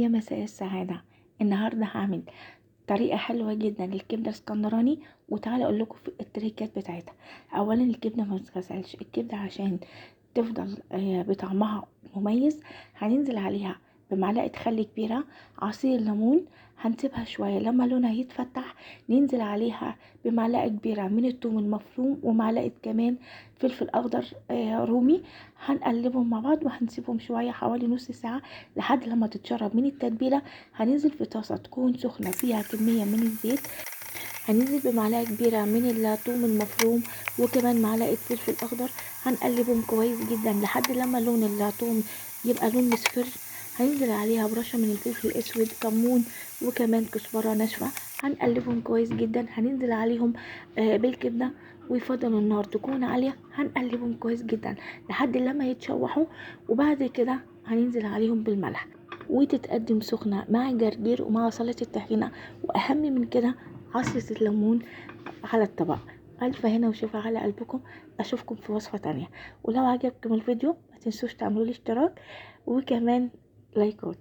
يا مساء السعادة. النهاردة هعمل طريقة حلوة جدا للكبدة الاسكندراني، وتعالى اقول لكم في التريكات بتاعتها. اولا الكبدة ما تتغسلش، الكبدة عشان تفضل بطعمها مميز هننزل عليها بمعلقة خل كبيرة، عصير ليمون، هنسيبها شوية لما لونها يتفتح ننزل عليها بمعلقة كبيرة من الثوم المفروم ومعلقة كمان فلفل اخضر رومي. هنقلبهم مع بعض وهنسيبهم شوية حوالي نص ساعة لحد لما تتشرب من التتبيلة. هننزل في طاسة تكون سخنة فيها كمية من الزيت، هننزل بمعلقة كبيرة من الثوم المفروم وكمان معلقة فلفل اخضر. هنقلبهم كويس جدا لحد لما لون الثوم يبقى لون مصفر. هننزل عليها برشة من الفلفل الاسود، كمون وكمان كزبرة ناشفة. هنقلبهم كويس جدا، هننزل عليهم بالكبدة ويفضل النار تكون عالية. هنقلبهم كويس جدا لحد لما يتشوحوا، وبعد كده هننزل عليهم بالملح وتتقدم سخنة مع الجرجير ومع سلطة الطحينة، واهم من كده عصرة الليمون على الطبق. ألف هنا وشفا على قلبكم. أشوفكم في وصفة تانية، ولو عجبكم الفيديو ما تنسوش تعملوا لي اشتراك وكمان لايكات.